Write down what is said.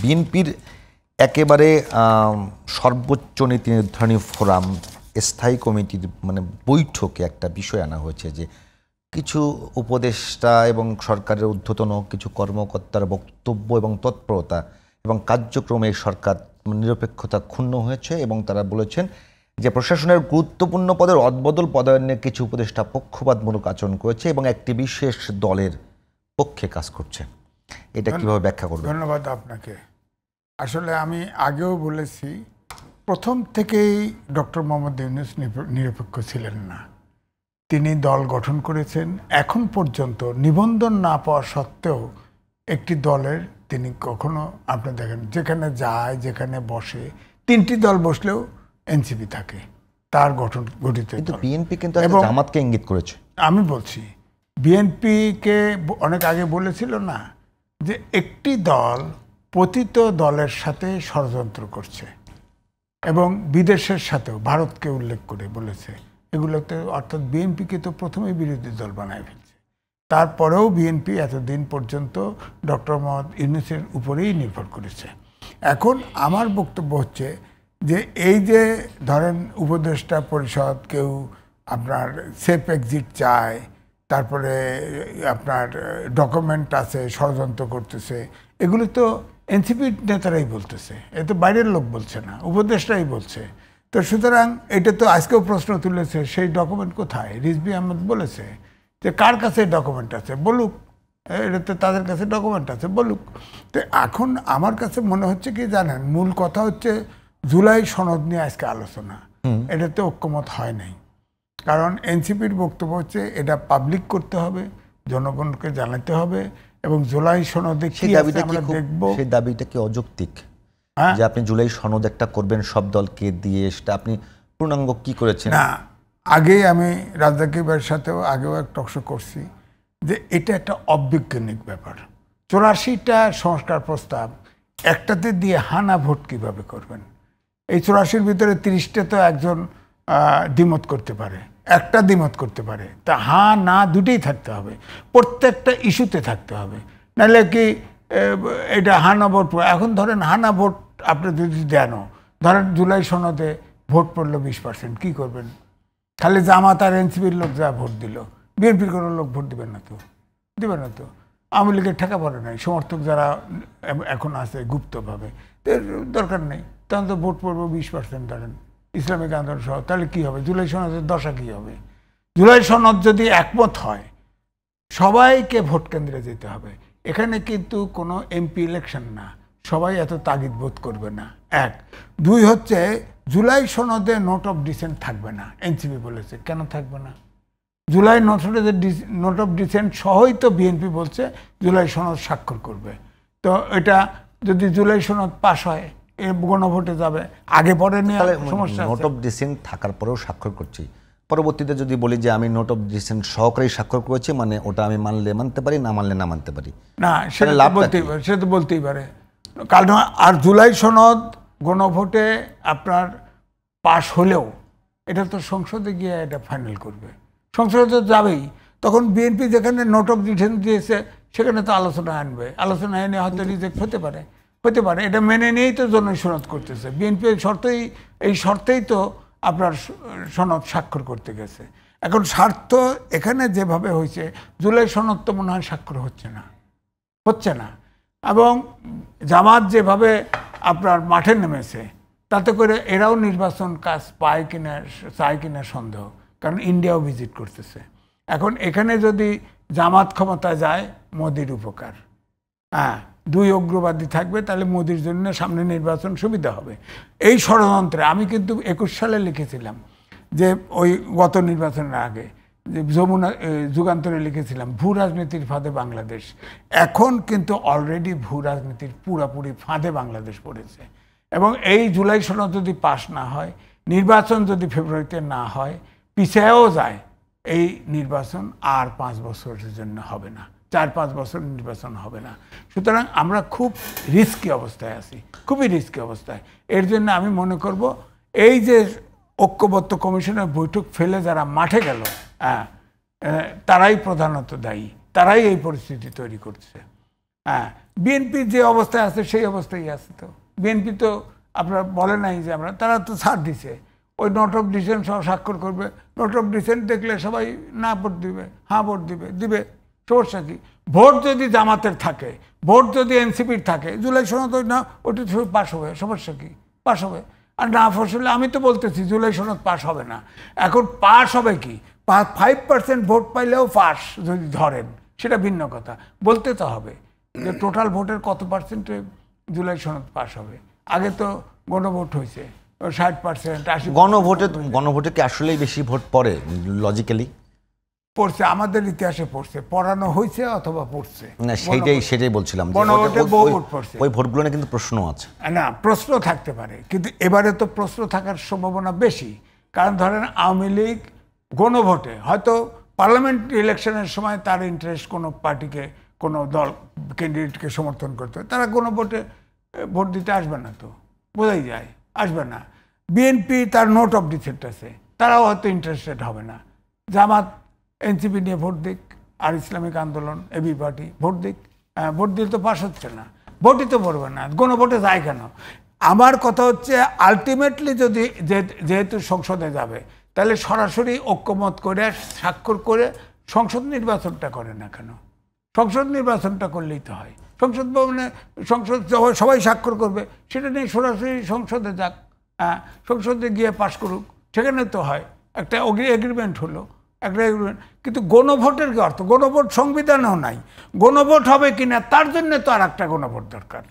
বিএনপির একেবারে সর্বোচ্চ নীতি নির্ধারণী ফোরাম স্থায়ী কমিটির মানে বৈঠকে একটা বিষয় আনা হয়েছে যে কিছু উপদেষ্টা এবং সরকারের ঊর্ধ্বতন কিছু কর্মকর্তার বক্তব্য এবং তৎপরতা এবং কার্যক্রমে সরকার নিরপেক্ষতা ক্ষুণ্ণ হয়েছে এবং তারা বলেছেন যে প্রশাসনের গুরুত্বপূর্ণ পদের অদবদল পদায়নে কিছু উপদেষ্টা পক্ষপাতমূলক আচরণ করেছে এবং একটি বিশেষ দলের পক্ষে কাজ করছে। এটা কিভাবে ব্যাখ্যা করবেন? ধন্যবাদ আপনাকে। আসলে আমি আগেও বলেছি, প্রথম থেকেই ডক্টর মোহাম্মদ ইউনূস নিরপেক্ষ ছিলেন না। তিনি দল গঠন করেছেন, এখন পর্যন্ত নিবন্ধন না পাওয়া সত্ত্বেও একটি দলের তিনি কখনো আপনি দেখেন যেখানে যায় যেখানে বসে, তিনটি দল বসলেও এনসিপি থাকে তার গঠিত। কিন্তু বিএনপি কিন্তু জামাতকে ইঙ্গিত করেছে। আমি বলছি বিএনপিকে অনেক আগে বলেছিল না যে একটি দল পতিত দলের সাথে ষড়যন্ত্র করছে এবং বিদেশের সাথেও ভারতকে উল্লেখ করে বলেছে এগুলোতে, অর্থাৎ বিএনপিকে তো প্রথমেই বিরোধী দল বানায় ফেলছে। তারপরেও বিএনপি এতদিন পর্যন্ত ডক্টর মোহাম্মদ ইউনূসের উপরেই নির্ভর করেছে। এখন আমার বক্তব্য হচ্ছে যে এই যে ধরেন উপদেষ্টা পরিষদ কেউ আপনার সেফ এক্সিট চায়, তারপরে আপনার ডকুমেন্ট আছে ষড়যন্ত্র করতেছে, এগুলো তো এনসিপি নেতারাই বলতেছে, এ তো বাইরের লোক বলছে না, উপদেষ্টাই বলছে। তো সুতরাং এটা তো আজকেও প্রশ্ন তুলেছে সেই ডকুমেন্ট কোথায়। রিজভী আহমেদ বলেছে যে কার কাছে ডকুমেন্ট আছে বলুক, এটা তো তাদের কাছে ডকুমেন্ট আছে বলুক। তো এখন আমার কাছে মনে হচ্ছে কি জানেন, মূল কথা হচ্ছে জুলাই সনদ নিয়ে আজকে আলোচনা, এটাতে ঐক্যমত হয় নাই। কারণ এনসিপির বক্তব্য হচ্ছে এটা পাবলিক করতে হবে, জনগণকে জানাতে হবে এবং জুলাই সনদে কি আছে আমরা দেখব। সেই দাবিটা কি অযৌক্তিক যে আপনি জুলাই সনদ একটা করবেন সব দলকে দিয়ে, সেটা আপনি পূর্ণাঙ্গ কি করেছেন? না, আগেই আমি রাজ্জাকির ভাইয়ের সাথেও আগেও এক টকশো করছি যে এটা একটা অবৈজ্ঞানিক ব্যাপার। 84টা সংস্কার প্রস্তাব একটাতে দিয়ে হানা ভোট কিভাবে করবেন? এই 84-র ভিতরে 30টা তো একজন দ্বিমত করতে পারে, একটা দ্বিমত করতে পারে, তা হা না দুটেই থাকতে হবে, প্রত্যেকটা ইস্যুতে থাকতে হবে, নাহলে কি এটা হানা ভোট। এখন ধরেন হানা ভোট আপনি যদি দেনও, ধরেন জুলাই সনদে ভোট পড়লো 20%, কী করবেন? খালি জামাত আর এনসিপির লোক যা ভোট দিল, বিএনপির কোনো লোক ভোট দিবেন না তো, দিবেন না তো। আওয়ামী লীগের ঠেকা পড়ে নাই, সমর্থক যারা এখন আছে গুপ্তভাবে, দরকার নেই, তখন তো ভোট পড়বো 20% ধরেন ইসলামিক আন্দোলন সহ, তাহলে কী হবে? জুলাই সনদের দশা কী হবে? জুলাই সনদ যদি একমত হয় সবাইকে ভোট কেন্দ্রে যেতে হবে। এখানে কিন্তু কোনো এমপি ইলেকশন না, সবাই এত তাগিদ বোধ করবে না। 1, 2 হচ্ছে জুলাই সনদে নোট অফ ডিসেন্ট থাকবে না, এনসিপি বলেছে। কেন থাকবে না? জুলাই নোট অফ ডিসেন্ট সহই তো বিএনপি বলছে জুলাই সনদ স্বাক্ষর করবে। তো এটা যদি জুলাই সনদ পাশ হয় এ গণভোটে যাবে, আগে পরে নিয়ে সমস্যা। নোট অফ ডিসেন্ট থাকার পরেও স্বাক্ষর করছি, পরবর্তীতে যদি বলি যে আমি নোট অফ ডিসেন্ট সহকারী স্বাক্ষর করেছি, মানে ওটা আমি মানলে মানতে পারি, না মানলে না মানতে পারি, না সেটা বলতেই পারে, সেটা তো বলতেই পারে। কারণ আর জুলাই সনদ গণভোটে আপনার পাশ হলেও এটা তো সংসদে গিয়ে এটা ফাইনাল করবে, সংসদে তো যাবেই। তখন বিএনপি যেখানে নোট অফ ডিসেন্ট দিয়েছে সেখানে তো আলোচনা আনবে, আলোচনা এনে হয়তো রিজেক্ট হতে পারে, এটা মেনে নিয়েই তো জনসনদ করতেছে বিএনপি। এই শর্তেই তো আপনার সনদ স্বাক্ষর করতে গেছে। এখন স্বার্থ এখানে যেভাবে হয়েছে, জুলাই সনদ তো মনে হয় স্বাক্ষর হচ্ছে না। এবং জামাত যেভাবে আপনার মাঠে নেমেছে, তাতে করে এরাও নির্বাচন কাজ চায় কিনা সন্দেহ, কারণ ইন্ডিয়াও ভিজিট করতেছে। এখন এখানে যদি জামাত ক্ষমতায় যায় মোদির উপকার, 2 উগ্রবাদী থাকবে, তাহলে মোদির জন্য সামনে নির্বাচন সুবিধা হবে। এই ষড়যন্ত্রে আমি কিন্তু 21 সালে লিখেছিলাম যে ওই গত নির্বাচনের আগে যে যুগান্তরে লিখেছিলাম ভূ রাজনীতির ফাঁদে বাংলাদেশ। এখন কিন্তু অলরেডি ভূ রাজনীতির পুরোপুরি ফাঁদে বাংলাদেশ পড়েছে। এবং এই জুলাই সনদ যদি পাশ না হয়, নির্বাচন যদি ফেব্রুয়ারিতে না হয়, পিছায়ও যায়, এই নির্বাচন আর 5 বছরের জন্য হবে না, 4-5 বছর নির্বাচন হবে না। সুতরাং আমরা খুব রিস্কি অবস্থায় আছি, খুবই রিস্কি অবস্থায়। এর জন্য আমি মনে করব এই যে ঐক্যবদ্ধ কমিশনের বৈঠক ফেলে যারা মাঠে গেল, তারাই প্রধানত দায়ী, তারাই এই পরিস্থিতি তৈরি করছে। বিএনপি যে অবস্থায় আছে সেই অবস্থায় আছে। তো বিএনপি তো আপনার বলে নাই যে আমরা, তারা তো ছাড় দিছে, ওই নোট অফ ডিসেন্ট সহ স্বাক্ষর করবে, নোট অফ ডিসেন্ট দেখলে সবাই না ভোট দিবে, হ্যাঁ ভোট দিবে। সমস্যা কি? ভোট যদি জামাতের থাকে, ভোট যদি এনসিপির থাকে, জুলাই সনদ না ওটা পাস হবে, সমস্যা কি? পাস হবে। আর না পাস হলে, আমি তো বলতেছি জুলাই সনদ পাস হবে না। এখন পাস হবে কি? 5% ভোট পাইলেও পাস যদি ধরেন, সেটা ভিন্ন কথা। বলতে তো হবে যে টোটাল ভোটের কত পার্সেন্টে জুলাই সনদ পাস হবে। আগে তো গণভোট হয়েছে 60%, 80%। গণভোটে কি আসলেই বেশি ভোট পড়ে লজিক্যালি? পড়ছে, আমাদের ইতিহাসে পড়ছে, পড়ানো হয়েছে অথবা পড়ছে না, সেটাই বলছিলাম যে গণভোটে বহু ভোট পড়ছে। ওই ভোটগুলো নিয়ে কিন্তু প্রশ্ন আছে। না, প্রশ্ন থাকতে পারে, কিন্তু এবারে তো প্রশ্ন থাকার সম্ভাবনা বেশি। কারণ ধরেন আওয়ামী লীগ গণভোটে হয়তো পার্লামেন্ট ইলেকশনের সময় তার ইন্টারেস্ট কোনো পার্টিকে, কোনো দল ক্যান্ডিডেটকে সমর্থন করতে, তারা গণভোটে ভোট দিতে আসবে না, তো বোঝাই যায় আসবে না। বিএনপি তার নোট অফ ডিসেন্ট আছে, তারাও হয়তো ইন্টারেস্টেড হবে না। জামাত এনসিপি নিয়ে ভোট দিক, আর ইসলামিক আন্দোলন এবি পার্টি ভোট দিক, ভোট দিলে তো পাস হচ্ছে না, ভোটই তো পড়বে না, গণভোটে যায় কেন? আমার কথা হচ্ছে আলটিমেটলি যদি যেহেতু সংসদে যাবে, তাহলে সরাসরি ঐক্যমত করে স্বাক্ষর করে সংসদ নির্বাচনটা করে না কেন? সংসদ নির্বাচনটা করলেই তো হয়। সংসদ ভবনে সংসদ সবাই স্বাক্ষর করবে, সেটা নিয়ে সরাসরি সংসদে যাক, সংসদে গিয়ে পাশ করুক, সেখানে তো হয় একটা এগ্রিমেন্ট হলো, একটা এগ্রিমেন্ট। কিন্তু গণভোটের কি অর্থ? গণভোট সংবিধানেও নাই। গণভোট হবে কিনা তার জন্য তো আর একটা গণভোট দরকার।